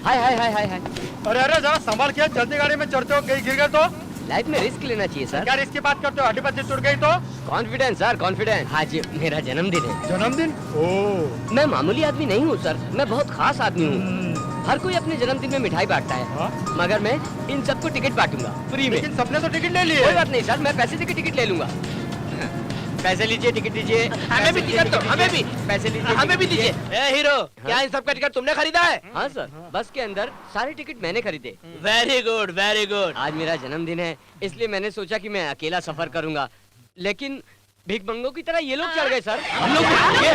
हाय हाय हाय हाय हाय। अरे अरे जरा संभाल के, चलती गाड़ी में चढ़ते हो, कहीं गिर गए तो? लाइफ में रिस्क लेना चाहिए सर। क्या रिस्क की बात करते हो? हड्डी पत्ती टूट गई तो? Confidence sir, confidence. आज मेरा जन्मदिन है। जन्मदिन? ओह, मैं मामूली आदमी नहीं हूँ सर, मैं बहुत खास आदमी हूँ। हर कोई अपने जन्मदिन में मिठाई बांटता है, मगर मैं इन सबको टिकट बांटूंगा फ्री में। लेकिन सबने तो टिकट ले लिए। कोई बात नहीं सर, मैं पैसे देके टिकट ले लूंगा। पैसे लीजिए, टिकट लीजिए। हमें भी टिकट दो, हमें भी। पैसे लीजिए, हमें भी टिकट दीजिए। ए हीरो, क्या इन सब का टिकट तुमने खरीदा है? हाँ सर, बस के अंदर सारे टिकट मैंने खरीदे। Very good, very good. आज मेरा जन्मदिन है, इसलिए मैंने सोचा कि मैं अकेला सफर करूंगा, लेकिन भिखमंगों की तरह ये लोग चढ़ गए सर। हम लोग ये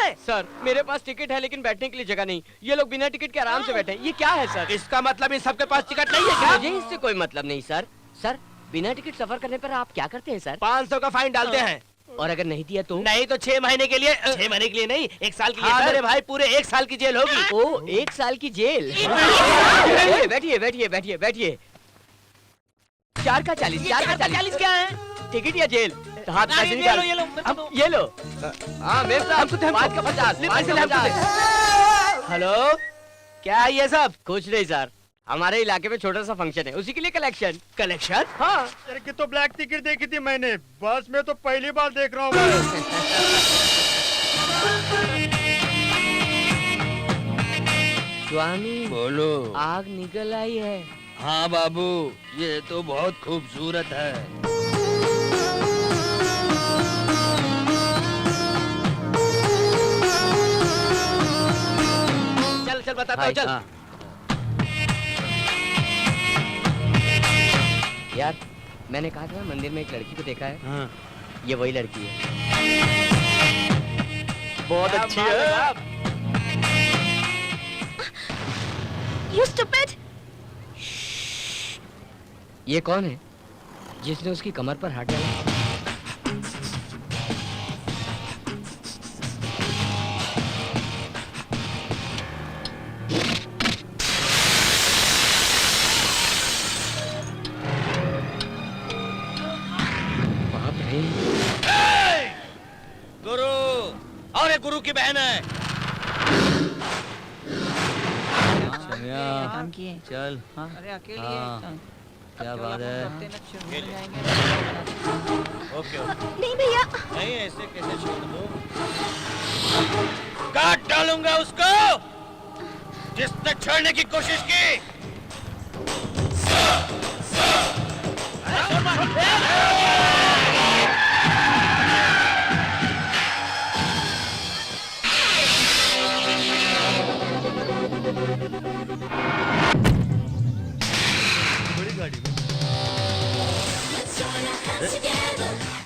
है? सर मेरे पास टिकट है लेकिन बैठने के लिए जगह नहीं। ये लोग बिना टिकट के आराम से बैठे हैं। ये क्या है सर? इसका मतलब इन सबके पास टिकट नहीं है क्या? मुझे इससे कोई मतलब नहीं सर। सर बिना टिकट सफर करने पर आप क्या करते हैं सर? 500 का फाइन डालते हैं। और अगर नहीं दिया तो? नहीं तो 6 महीने के लिए, 6 महीने के लिए नहीं, 1 साल के लिए। हाँ, मेरे भाई पूरे 1 साल की जेल होगी। ओ 1 साल की जेल। बैठिए बैठिए बैठिए बैठिए। 4 का 40, 4 का 40 क्या है? टिकट या जेल? हाथ पैसे ये निकाल। लो, ये लो, अब ये लो। हाँ मेम साहब, 5 का 50, 5 का 50। हेलो, क्या है ये सब? कुछ नहीं सर, हमारे इलाके में छोटा सा फंक्शन है, उसी के लिए कलेक्शन। कलेक्शन? हाँ। अरे कि तो ब्लैक टिकट देखी थी मैंने, बस में तो पहली बार देख रहा हूँ मैं। स्वामी बोलो। आग निकल आई है। हाँ बाबू, ये तो बहुत खूबसूरत है। चल चल बताता हूँ, चल। हाँ। यार मैंने कहा था मंदिर में एक लड़की को देखा है। हाँ। ये वही लड़की है। बहुत अच्छी क्या है। बात You stupid! ये कौन है जिसने उसकी कमर पर हाथ डाला? बाप रे। गुरु, और एक गुरु की बहन है। काम किए। चल। हाँ। अरे अकेले हाँ। क्या बात है? Okay okay. नहीं भैया। नहीं ऐसे कैसे छोड़ दो? काट डालूंगा उसको जिसने छोड़ने की कोशिश की।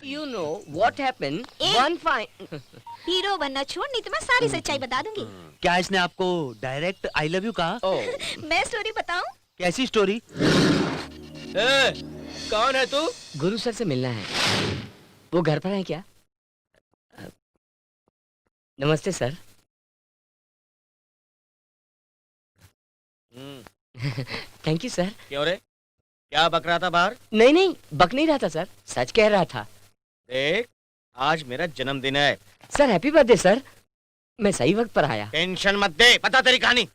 You know what happened? One fine. Hero बनना छोड़, नहीं तो मैं सारी सच्चाई बता दूंगी। क्या इसने आपको डायरेक्ट आई लव यू कहा? Oh. मैं स्टोरी बताऊं? कैसी स्टोरी? कौन है तू? गुरु सर से मिलना है। वो घर पर है क्या? नमस्ते सर। Thank you sir. क्यों रे? क्या बक रहा था बाहर? नहीं नहीं, बक नहीं रहा था सर, सच कह रहा था। देख, आज मेरा जन्मदिन है। Sir happy birthday sir. मैं सही वक्त पर आया। टेंशन मत दे, बता तेरी कहानी।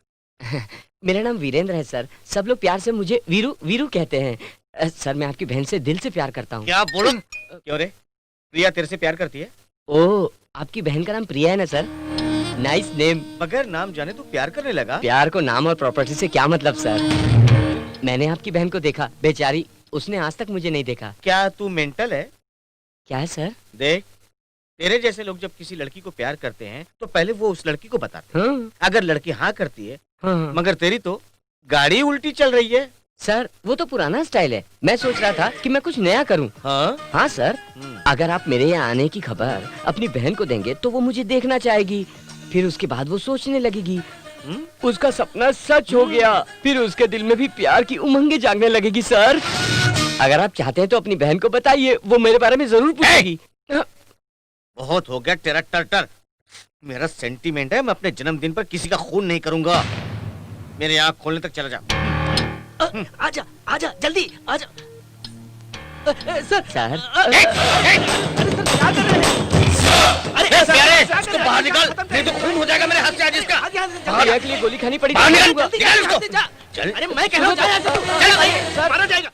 मेरा नाम वीरेंद्र है सर, सब लोग प्यार से मुझे वीरू वीरू कहते हैं। सर मैं आपकी बहन से दिल से प्यार करता हूँ। क्या बोलो? क्यों रे? प्रिया तेरे से प्यार करती है? ओ, आपकी बहन का नाम प्रिया है ना सर? Nice name. बगैर नाम जाने तू प्यार करने लगा? प्यार को नाम और प्रॉपर्टी से क्या मतलब सर? मैंने आपकी बहन को देखा, बेचारी, उसने आज तक मुझे नहीं देखा। क्या तू मेंटल है? क्या है सर? देख, तेरे जैसे लोग जब किसी लड़की को प्यार करते हैं तो पहले वो उस लड़की को बताते हैं। हाँ, अगर लड़की हाँ करती है, हाँ। मगर तेरी तो गाड़ी उल्टी चल रही है। सर वो तो पुराना स्टाइल है, मैं सोच रहा था कि मैं कुछ नया करूं। हाँ? हाँ सर, अगर आप मेरे यहाँ आने की खबर अपनी बहन को देंगे तो वो मुझे देखना चाहेगी, फिर उसके बाद वो सोचने लगेगी उसका सपना सच हो गया, फिर उसके दिल में भी प्यार की उमंगें जागने लगेगी। सर अगर आप चाहते हैं तो अपनी बहन को बताइए, वो मेरे बारे में जरूर पूछेगी। बहुत हो गया तेरा टर्टर। मेरा सेंटीमेंट है, मैं अपने जन्मदिन पर किसी का खून नहीं करूंगा। मेरे आँख खोलने तक चला जा। आजा आजा जल्दी आजा। सर सर अरे सर क्या कर रहे हैं? अरे प्यारे, इसको बाहर निकाल, नहीं तो खून हो जाएगा मेरे हाथ से आज इसका। प्रिया के लिए गोली खानी पड़ी। बाहर निकाल, दूंगा। निकाल इसको। चल। अरे मैं कह रहा हूँ, जा यहाँ से तू। चल भाई, सर। मारा जाएगा।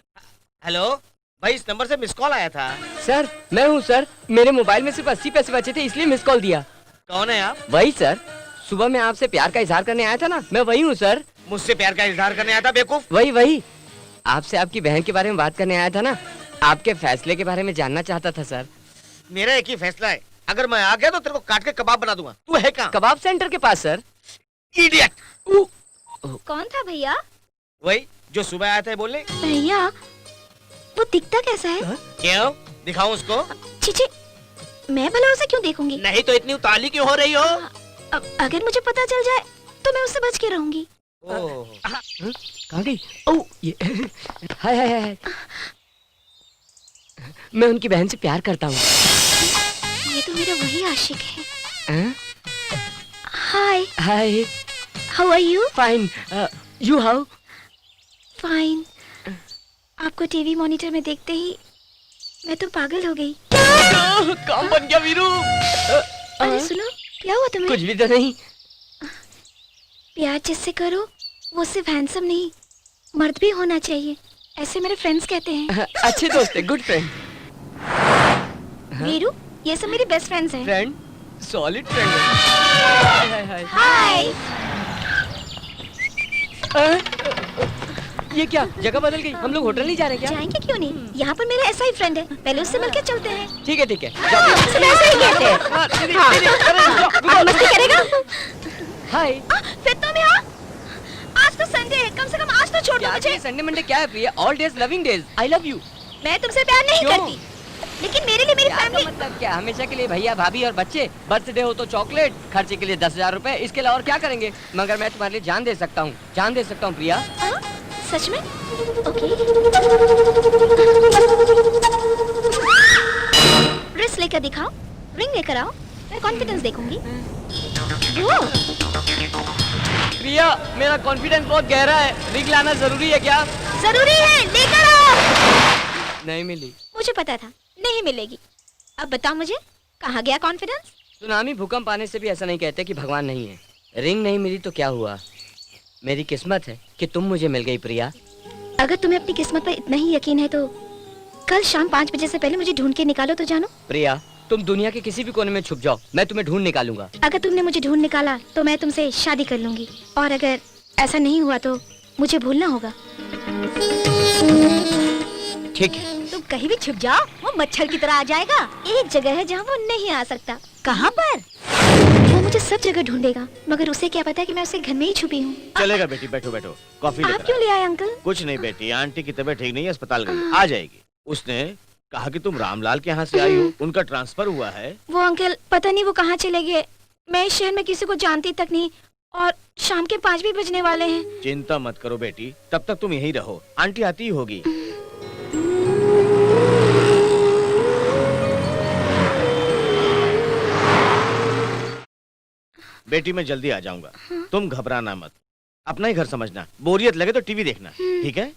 हेलो भाई, इस नंबर से मिस कॉल आया था। सर मैं हूँ सर, मेरे मोबाइल में सिर्फ 80 पैसे बचे थे इसलिए मिस कॉल दिया। कौन है आप? वही सर, सुबह मैं आपसे प्यार का इजहार करने आया था ना, मैं वही हूँ सर। मुझसे प्यार का इजहार करने आया था बेवकूफ? वही आपसे आपकी बहन के बारे में बात करने आया था ना, आपके फैसले के बारे में जानना चाहता था सर। मेरा एक ही फैसला है, अगर मैं आ गया तो तेरे को काट के कबाब बना दूंगा। तू है कहाँ? कबाब सेंटर के पास सर। इडियट। कौन था भैया? वही जो सुबह आया था बोलने। भैया वो दिखता कैसा है? क्यों दिखाऊं उसको? चीची, मैं भला उसे क्यों देखूंगी? नहीं तो इतनी उतावली क्यों हो रही हो? अगर मुझे पता चल जाए तो मैं उससे बच के रहूंगी। ओह, कहाँ गई? ओह ये हाय। मैं उनकी बहन से प्यार करता हूँ। ये तो मेरा वही आशिक है। हाँ? Hi, hi how are you? Fine, you how? Fine. आपको टीवी मॉनिटर में देखते ही मैं तो पागल हो गई। काम बन गया वीरू। अरे सुनो, क्या हुआ तुम्हें? कुछ भी तो नहीं। प्यार जिससे करो वो सिर्फ हैंडसम नहीं, मर्द भी होना चाहिए, ऐसे मेरे फ्रेंड्स कहते हैं। अच्छे दोस्त है, गुड फ्रेंड। वीरू, ये सब मेरे बेस्ट फ्रेंड्स हैं। फ्रेंड, सॉलिड फ्रेंड है। हाय। हाय। ये क्या जगह बदल गई? हम लोग होटल नहीं जा रहे क्या? जाएंगे क्यों नहीं, यहाँ पर मेरा ऐसा ही फ्रेंड है, पहले उससे मिलकर चलते हैं। ठीक है सब ऐसे ही कहते हैं। हाँ, मस्ती करेगा? हाय। फिर तुम यहाँ? आज तो संडे है, कम से कम आज तो छोड़ दो मुझे। संडे मंडे क्या है Priya? All days loving days. I love you. मैं तुमसे प्यार नहीं क्यों? करती, लेकिन मेरे लिए मेरी प्यार का फैमिली। मतलब क्या? हमेशा के लिए भैया भाभी और बच्चे, बर्थडे हो तो चॉकलेट, खर्चे के लिए 10,000 रुपए, इसके अलावा और क्या करेंगे? मगर मैं तुम्हारे लिए जान दे सकता हूँ प्रिया। हाँ? सच में? ओके। रिस्ट लेकर दिखाओ, रिंग लेकर आओ, मैं कॉन्फिडेंस देखूंगी। वो प्रिया, मेरा कॉन्फिडेंस बहुत गहरा है, रिंग लाना जरूरी है क्या? जरूरी है, लेकर आओ। नहीं मिली। मुझे पता था नहीं मिलेगी। अब बताओ मुझे, कहाँ गया कॉन्फिडेंस? सुनामी भूकंप आने से भी ऐसा नहीं कहते कि भगवान नहीं है। रिंग नहीं मिली तो क्या हुआ? मेरी किस्मत है कि तुम मुझे मिल गई प्रिया। अगर तुम्हें अपनी किस्मत पर इतना ही यकीन है तो कल शाम 5 बजे से पहले मुझे ढूंढ के निकालो तो जानो। प्रिया, तुम दुनिया के किसी भी कोने में छुप जाओ, मैं तुम्हें ढूंढ निकालूंगा। अगर तुमने मुझे ढूंढ निकाला तो मैं तुमसे शादी कर लूंगी, और अगर ऐसा नहीं हुआ तो मुझे भूलना होगा। ठीक है। तुम कहीं भी छुप जाओ, वो मच्छर की तरह आ जाएगा। एक जगह है जहाँ वो नहीं आ सकता। कहाँ पर? वो मुझे सब जगह ढूंढेगा, मगर उसे क्या पता कि मैं उसके घर में ही छुपी हूँ। चलेगा बेटी, बैठो बैठो, कॉफी आप लेकर क्यों ले आए अंकल? कुछ नहीं बेटी, आंटी की तबीयत ठीक नहीं है, अस्पताल गई, आ जाएगी। उसने कहा कि तुम रामलाल के यहाँ से आई हो, उनका ट्रांसफर हुआ है। वो अंकल पता नहीं वो कहाँ चले गए। मैं इस शहर में किसी को जानती तक नहीं, और शाम के 5 भी बजने वाले हैं। चिंता मत करो बेटी, तब तक तुम यहीं रहो, आंटी आती ही होगी। बेटी मैं जल्दी आ जाऊंगा, तुम घबराना मत, अपना ही घर समझना, बोरियत लगे तो टीवी देखना, ठीक है?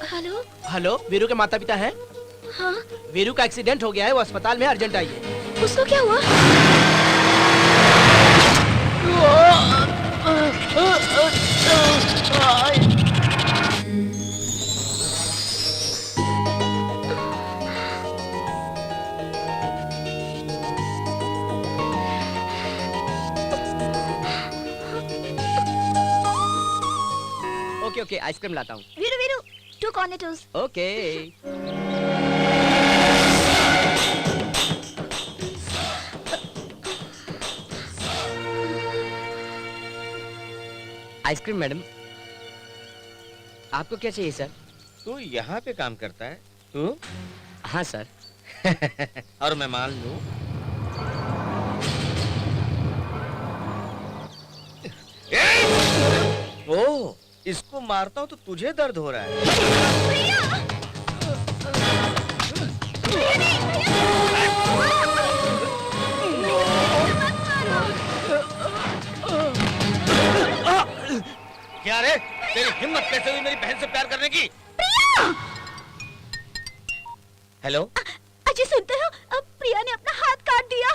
हेलो। हेलो, वीरू के माता पिता हैं? हाँ, वीरू का एक्सीडेंट हो गया है, वो अस्पताल में, अर्जेंट आइए। उसको क्या हुआ? ओके, आइसक्रीम लाता हूँ। Veeru Veeru, 2 Cornettos. Okay. Ice cream madam, आपको क्या चाहिए सर? तू यहाँ पे काम करता है तू? हाँ सर। और मैं मान लूं? ओह, इसको मारता हूँ तो तुझे दर्द हो रहा है। हिम्मत कैसे हुई मेरी बहन से प्यार करने की? हेलो? अजय सुनते हो, अब प्रिया ने अपना हाथ काट दिया।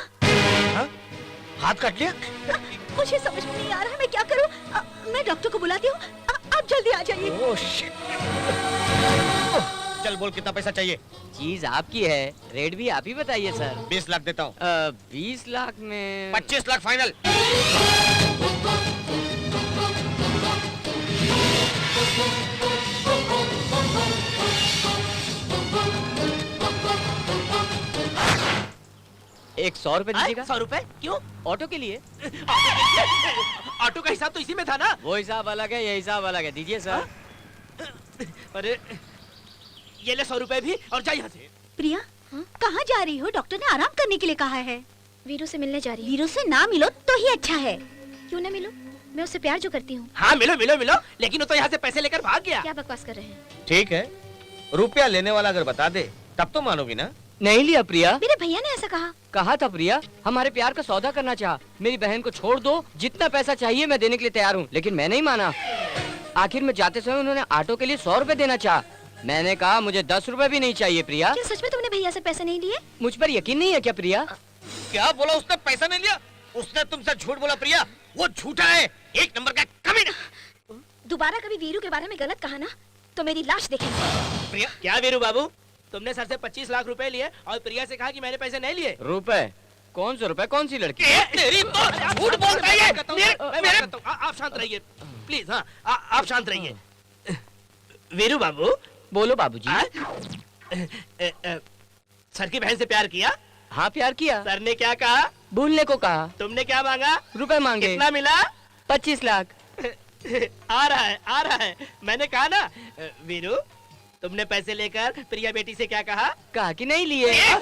हाँ? हाथ काट लिया? मुझे समझ में नहीं आ रहा है मैं क्या करूं। मैं डॉक्टर को बुलाती हूँ, आप जल्दी आ जाइए। Oh shit. चल बोल कितना पैसा चाहिए? चीज आपकी है, रेट भी आप ही बताइए सर। 20 लाख देता हूँ। 20 लाख में 25 लाख फाइनल। एक 100 रुपए दीजिएगा। 100 रुपए क्यों? ऑटो के लिए। ऑटो का हिसाब तो इसी में था ना। वो हिसाब अलग है, ये हिसाब अलग है, दीजिए सर। अरे ये ले 100 रुपए भी और जा यहाँ से। प्रिया कहाँ जा रही हो? डॉक्टर ने आराम करने के लिए कहा है। वीरू से मिलने जा रही हूँ। वीरू से ना मिलो तो ही अच्छा है। क्यों ना मिलो? मैं उससे प्यार जो करती हूँ। हाँ मिलो मिलो मिलो, लेकिन वो तो यहाँ से पैसे लेकर भाग गया। क्या बकवास कर रहे हैं? ठीक है, रुपया लेने वाला अगर बता दे तब तो मानोगी ना? नहीं लिया प्रिया। मेरे भैया ने ऐसा कहा था प्रिया, हमारे प्यार का सौदा करना चाहा। मेरी बहन को छोड़ दो, जितना पैसा चाहिए मैं देने के लिए तैयार हूँ, लेकिन मैं नहीं माना। आखिर में जाते समय उन्होंने ऑटो के लिए 100 रुपए देना चाहा। मैंने कहा मुझे 10 रुपए भी नहीं चाहिए प्रिया। क्या सच में तुमने भैया से पैसे नहीं लिए? मुझ पर यकीन नहीं है क्या प्रिया? क्या बोला उसने? पैसा नहीं लिया? उसने तुमसे झूठ बोला प्रिया, वो झूठा है, एक नंबर का कमीना। दोबारा कभी वीरू के बारे में गलत कहा ना तो मेरी लाश देखेंगे। प्रिया क्या वीरू बाबू, तुमने सर से 25 लाख रुपए लिए और प्रिया से कहा कि मैंने पैसे नहीं लिए। रुपए? कौन से रुपए? कौन सी लड़की? तेरी तो झूठ बोल रही है। आप शांत रहिए प्लीज। हाँ आप शांत रहिए। वीरू बाबू। बोलो बाबूजी। सर की बहन से प्यार किया? हाँ प्यार किया। सर ने क्या कहा? भूलने को कहा। तुमने क्या मांगा? रुपए मांगे। कितना मिला? 25 लाख। आ रहा है मैंने कहा ना। वीरू तुमने पैसे लेकर प्रिया बेटी से क्या कहा? कहा कि नहीं लिए। आप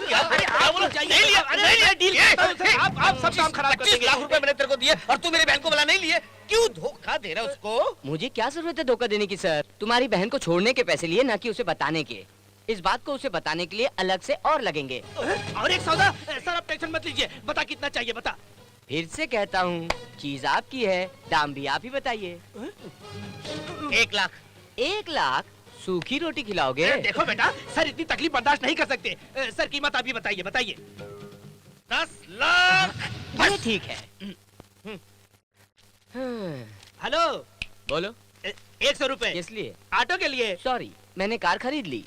सब काम खराब कर 25 लाख रुपए मैंने तेरे को दिए और तू मेरी बहन को बोला नहीं लिए। क्यों धोखा दे रहा है उसको? मुझे क्या जरूरत है धोखा देने की सर? तुम्हारी बहन को छोड़ने के पैसे लिए, ना कि उसे बताने के। इस बात को उसे बताने के लिए अलग से और लगेंगे। और एक सौदा। सर आप टेंशन मत लीजिए, बता कितना चाहिए बता। फिर से कहता हूँ, चीज आपकी है, दाम भी आप ही बताइए। 1 लाख। 1 लाख? सूखी रोटी खिलाओगे? देखो बेटा, सर इतनी तकलीफ बर्दाश्त नहीं कर सकते। सर कीमत आप ही बताइए। 10 लाख। ये ठीक है। हेलो। बोलो। 100 रुपए। किस लिए? ऑटो के लिए। सॉरी, मैंने कार खरीद ली।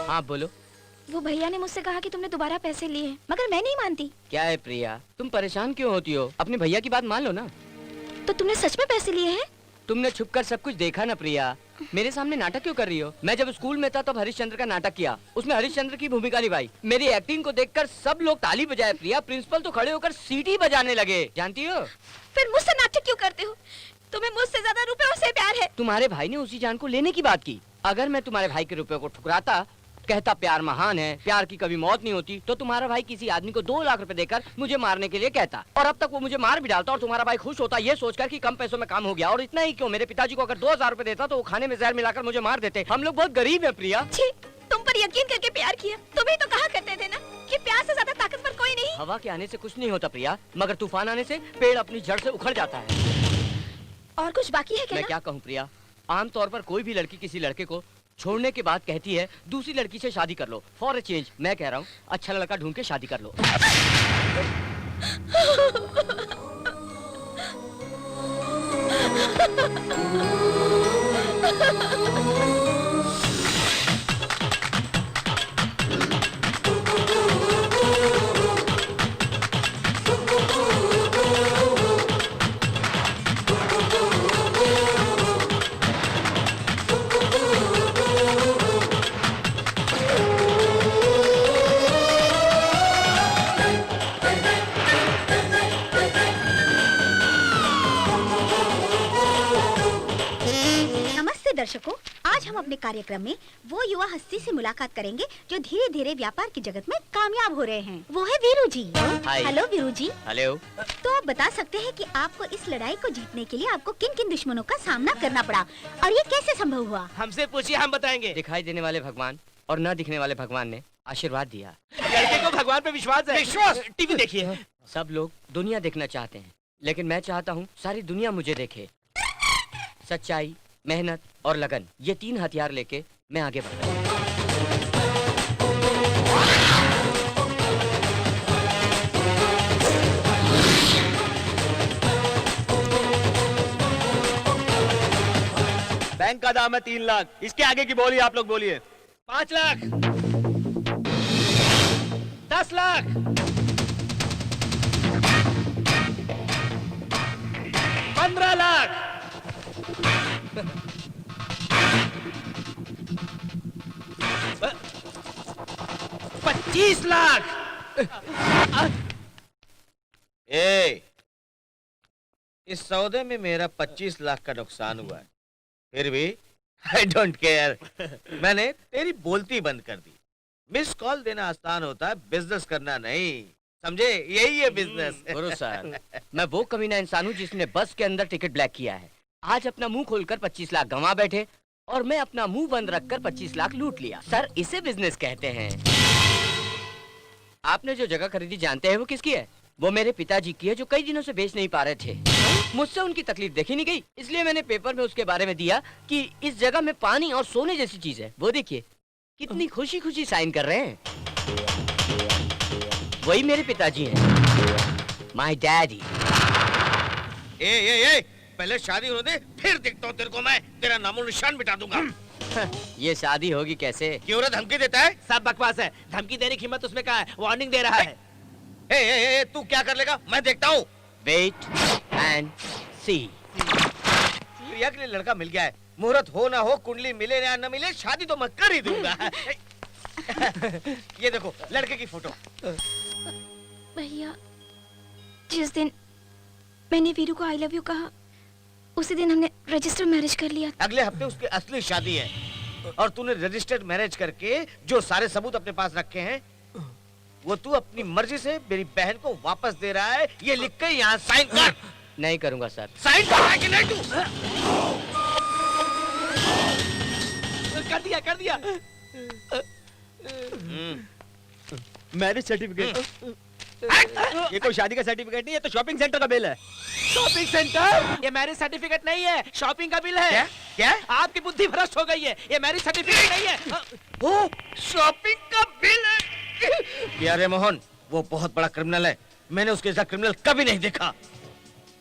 हाँ बोलो। वो भैया ने मुझसे कहा कि तुमने दोबारा पैसे लिए हैं, मगर मैं नहीं मानती। क्या है प्रिया, तुम परेशान क्यों होती हो? अपने भैया की बात मान लो ना। तो तुमने सच में पैसे लिए हैं? तुमने छुपकर सब कुछ देखा ना प्रिया। मेरे सामने नाटक क्यों कर रही हो? मैं जब स्कूल में था तब हरिश्चंद्र का नाटक किया, उसमें हरिश्चंद्र की भूमिका निभाई। मेरी एक्टिंग को देखकर सब लोग ताली बजाए प्रिया। प्रिंसिपल तो खड़े होकर सीटी बजाने लगे, जानती हो? फिर मुझसे नाटक क्यों करते हो? तुम्हें मुझसे ज्यादा रुपयों से प्यार है। तुम्हारे भाई ने उसी जान को लेने की बात की। अगर मैं तुम्हारे भाई के रुपए को ठुकराता, कहता प्यार महान है, प्यार की कभी मौत नहीं होती, तो तुम्हारा भाई किसी आदमी को 2 लाख रुपए देकर मुझे मारने के लिए कहता, और अब तक वो मुझे मार भी डालता और तुम्हारा भाई खुश होता ये सोचकर कि कम पैसों में काम हो गया। और इतना ही क्यों, मेरे पिताजी को अगर 2000 रुपए देता तो वो खाने में जहर मिलाकर मुझे मार देते। हम लोग बहुत गरीब है प्रिया। छी, तुम पर यकीन करके प्यार किया। तुम्हें तो कहा करते थे ना कि प्यार से ज्यादा ताकतवर कोई नहीं। हवा के आने से कुछ नहीं होता प्रिया, मगर तूफान आने से पेड़ अपनी जड़ से उखड़ जाता है। और कुछ बाकी है क्या? मैं क्या कहूँ प्रिया, आमतौर पर कोई भी लड़की किसी लड़के को छोड़ने के बाद कहती है दूसरी लड़की से शादी कर लो, फॉर ए चेंज। मैं कह रहा हूँ अच्छा लड़का ढूंढ के शादी कर लो। दर्शकों, आज आज हम अपने कार्यक्रम में वो युवा हस्ती से मुलाकात करेंगे जो धीरे धीरे व्यापार की जगत में कामयाब हो रहे हैं। वो है वीरू जी। हाय। हेलो वीरू जी। हेलो। तो आप बता सकते हैं कि आपको इस लड़ाई को जीतने के लिए आपको किन किन दुश्मनों का सामना करना पड़ा और ये कैसे संभव हुआ? हमसे पूछिए, हम बताएंगे। दिखाई देने वाले भगवान और न दिखने वाले भगवान ने आशीर्वाद दिया। लड़के को भगवान पे विश्वास है। विश्वास? टीवी देखिए। सब लोग दुनिया देखना चाहते हैं, लेकिन मैं चाहता हूँ सारी दुनिया मुझे देखे। सच्चाई, मेहनत और लगन, ये 3 हथियार लेके मैं आगे बढ़ रहा हूँ। बैंक का दाम है 3 लाख। इसके आगे की बोलिए, आप लोग बोलिए। 5 लाख, 10 लाख, 15 लाख, 25 लाख। इस सौदे में मेरा 25 लाख का नुकसान हुआ है, फिर भी आई डोंट केयर। मैंने तेरी बोलती बंद कर दी। मिस कॉल देना आसान होता है, बिजनेस करना नहीं, समझे? यही है बिजनेस। गुरु सर, मैं वो कमीना इंसान हूँ जिसने बस के अंदर टिकट ब्लैक किया है। आज अपना मुंह खोलकर 25 लाख गंवा बैठे और मैं अपना मुंह बंद रखकर 25 लाख लूट लिया। सर, इसे बिजनेस कहते हैं। आपने जो जगह खरीदी जानते हैं वो किसकी है? वो मेरे पिताजी की है, जो कई दिनों से बेच नहीं पा रहे थे। मुझसे उनकी तकलीफ देखी नहीं गई, इसलिए मैंने पेपर में उसके बारे में दिया कि इस जगह में पानी और सोने जैसी चीज है। वो देखिए कितनी खुशी खुशी साइन कर रहे हैं। वही मेरे पिताजी हैं, माय डैडी। ए, पहले शादी होने दे, फिर देखता हूँ तेरे को मैं। तेरा नामो निशान मिटा दूंगा। ये शादी होगी कैसे? क्यों रे धमकी देता है? सब बकवास है। धमकी देने की हिम्मत उसमें कहाँ है? वार्निंग दे रहा है। तू क्या कर लेगा मैं देखता हूँ। वेट एंड सी। प्रिया के लिए लड़का मिल गया है। मुहूर्त हो ना हो, कुंडली मिले या न मिले, शादी तो मैं कर ही दूंगा। ये देखो लड़के की फोटो। भैया, जिस दिन मैंने वीरू को आई लव यू कहा, उसी दिन हमने रजिस्टर मैरिज कर लिया। अगले हफ्ते उसकी असली शादी है और तूने रजिस्टर्ड मैरिज करके जो सारे सबूत अपने पास रखे हैं वो तू अपनी मर्जी से मेरी बहन को वापस दे रहा है। ये लिख के यहाँ साइन कर। नहीं करूंगा सर। साइन कर रहा है कि नहीं तू? कर दिया। Marriage certificate? ये कोई शादी का सर्टिफिकेट नहीं, ये तो शॉपिंग सेंटर का बिल है। Shopping centre? ये मैरिज सर्टिफिकेट नहीं है, शॉपिंग का बिल है। क्या? आपकी बुद्धि भ्रष्ट हो गई है। ये मैरिज सर्टिफिकेट नहीं है। वो शॉपिंग का बिल है। प्यारे मोहन, वो बहुत बड़ा क्रिमिनल है। मैंने उसके जैसा क्रिमिनल कभी नहीं देखा।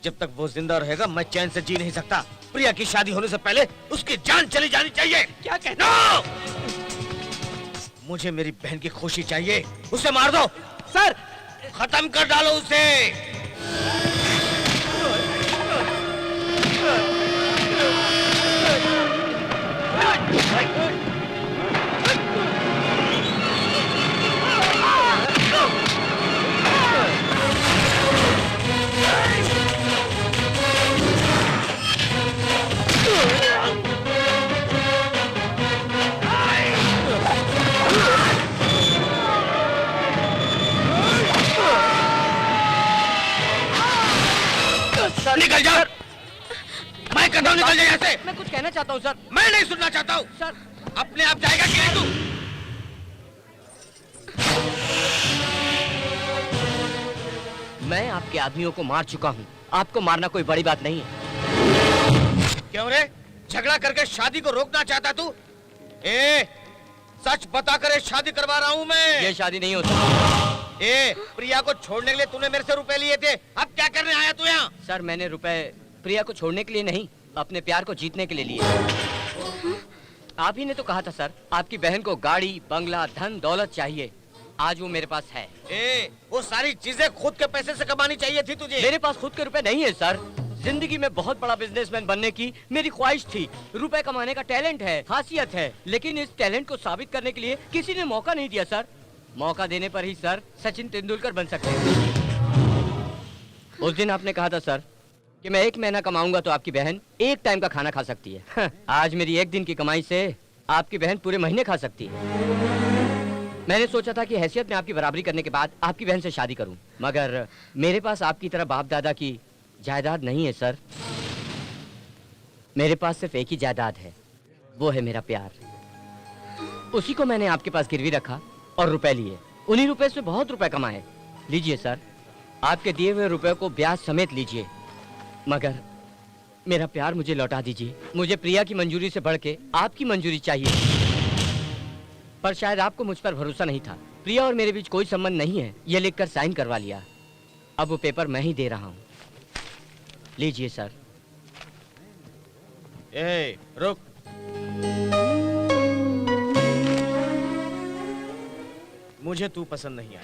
जब तक वो जिंदा रहेगा मैं चैन से जी नहीं सकता। प्रिया की शादी होने से पहले उसकी जान चली जानी चाहिए। क्या कहना? मुझे मेरी बहन की खुशी चाहिए। उसे मार दो सर। खत्म कर डालो उसे। निकल जा। मैं कहता हूँ निकल जा यहाँ से। मैं कुछ कहना चाहता हूँ सर। मैं नहीं सुनना चाहता हूँ। सर, अपने आप जाएगा कि नहीं तू? मैं आपके आदमियों को मार चुका हूँ। आपको मारना कोई बड़ी बात नहीं है। क्यों रे? झगड़ा करके शादी को रोकना चाहता तू? सच बता कर शादी करवा रहा हूँ मैं। ये शादी नहीं होती। प्रिया को छोड़ने के लिए तूने मेरे से रुपए लिए थे, अब क्या करने आया तू यहाँ? सर, मैंने रुपए प्रिया को छोड़ने के लिए नहीं, अपने प्यार को जीतने के लिए लिए। आप ही ने तो कहा था सर, आपकी बहन को गाड़ी, बंगला, धन दौलत चाहिए। आज वो मेरे पास है। वो सारी चीजें खुद के पैसे से कमानी चाहिए थी तुझे। मेरे पास खुद के रुपए नहीं है सर। जिंदगी में बहुत बड़ा बिजनेसमैन बनने की मेरी ख्वाहिश थी। रुपए कमाने का टैलेंट है, खासियत है, लेकिन इस टैलेंट को साबित करने के लिए किसी ने मौका नहीं दिया सर। मौका देने पर ही सर सचिन तेंदुलकर बन सकते हैं। उस दिन आपने कहा था सर, कि मैं 1 महीना कमाऊंगा तो आपकी बहन 1 टाइम का खाना खा सकती है। आज मेरी 1 दिन की कमाई से आपकी बहन पूरे महीने खा सकती है। मैंने सोचा था कि हैसियत में आपकी बराबरी करने के बाद आपकी बहन से शादी करूं, मगर मेरे पास आपकी तरह बाप दादा की जायदाद नहीं है सर। मेरे पास सिर्फ एक ही जायदाद है, वो है मेरा प्यार। उसी को मैंने आपके पास गिरवी रखा और रुपए लिए। उन्हीं रुपए से बहुत रुपए कमाए। लीजिए सर, आपके दिए हुए रुपए को ब्याज समेत लीजिए, मगर मेरा प्यार मुझे लौटा दीजिए। मुझे प्रिया की मंजूरी से बढ़ के आपकी मंजूरी चाहिए। पर शायद आपको मुझ पर भरोसा नहीं था। प्रिया और मेरे बीच कोई संबंध नहीं है, ये लिखकर साइन करवा लिया। अब वो पेपर मैं ही दे रहा हूँ। लीजिए सर। ए, रुक। मुझे तू पसंद नहीं आया।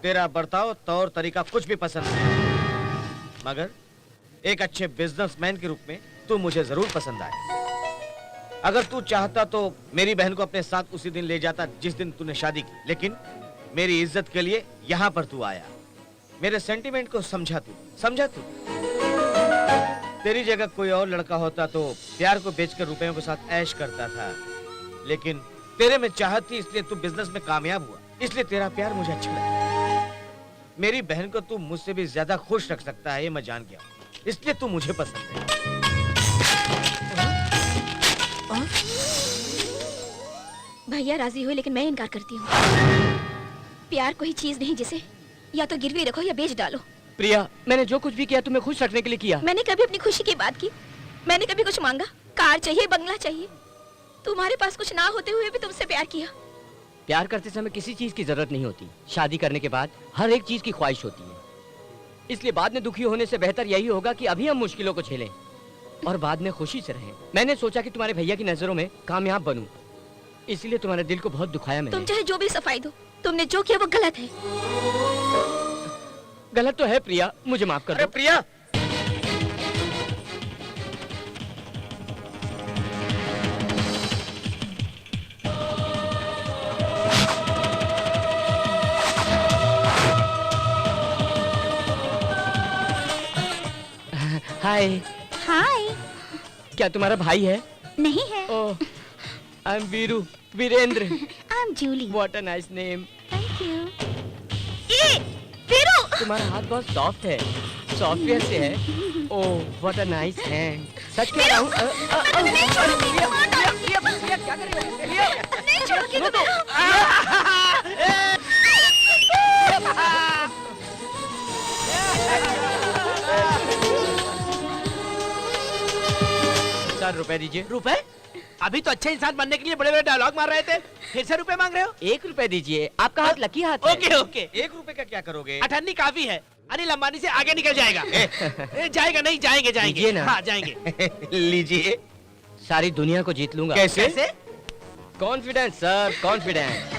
तेरा बर्ताव, तौर तरीका कुछ भी पसंद नहीं, मगर एक अच्छे बिजनेसमैन के रूप में तू मुझे जरूर पसंद आया। अगर तू चाहता तो मेरी बहन को अपने साथ उसी दिन ले जाता जिस दिन तूने शादी की, लेकिन मेरी इज्जत के लिए यहाँ पर तू आया। मेरे सेंटीमेंट को समझा तू। तेरी जगह कोई और लड़का होता तो प्यार को बेचकर रुपयों के साथ ऐश करता था, लेकिन तेरे में चाहत थी, इसलिए तू बिजनेस में कामयाब हुआ। इसलिए तेरा प्यार मुझे अच्छा लगा। मेरी बहन को तू मुझसे भी ज्यादा खुश रख सकता है, ये मैं जान गया, इसलिए तू मुझे पसंद है। भैया राजी हुए, लेकिन मैं इनकार करती हूँ। प्यार कोई चीज नहीं जिसे या तो गिरवी रखो या बेच डालो। प्रिया, मैंने जो कुछ भी किया तुम्हें खुश रखने के लिए किया। मैंने कभी अपनी खुशी की बात की? मैंने कभी कुछ मांगा? कार चाहिए, बंगला चाहिए? तुम्हारे पास कुछ ना होते हुए भी तुमसे प्यार किया। प्यार करते समय किसी चीज की जरूरत नहीं होती। शादी करने के बाद हर एक चीज की ख्वाहिश होती है। इसलिए बाद में दुखी होने से बेहतर यही होगा कि अभी हम मुश्किलों को झेलें और बाद में खुशी से रहें। मैंने सोचा कि तुम्हारे भैया की नजरों में कामयाब बनूं, इसलिए तुम्हारे दिल को बहुत दुखाया मैंने। तुम चाहे जो भी सफाई दो, तुमने जो किया वो गलत है। गलत तो है प्रिया, मुझे माफ कर दो। प्रिया, हाय। हाय। क्या तुम्हारा भाई है? नहीं है। Oh, I am Veeru, Virendra. I am Julie. What a nice name. Thank you. ए, वीरू! तुम्हारा हाथ बहुत सॉफ्ट है, सॉफ्टवेयर से है। Oh, what a nice hand. सच कह रहा हूँ। नहीं छोड़ूंगी, क्या कर रही हो? नहीं छोड़ूंगी तुम्हें। सर, रुपए दीजिए। रुपए? अभी तो अच्छे इंसान बनने के लिए बड़े बड़े डायलॉग मार रहे थे, फिर से रुपए मांग रहे हो? 1 रुपए दीजिए, आपका हाथ लकी हाथ है। Okay okay. 1 रुपए का क्या करोगे? अठन्नी काफी है, अनिल अंबानी से आगे निकल जाएगा। जाएगा नहीं, जाएंगे लीजिए ना। हाँ जाएंगे। लीजिए। सारी दुनिया को जीत लूंगा। कैसे? कैसे? Confidence sir, confidence.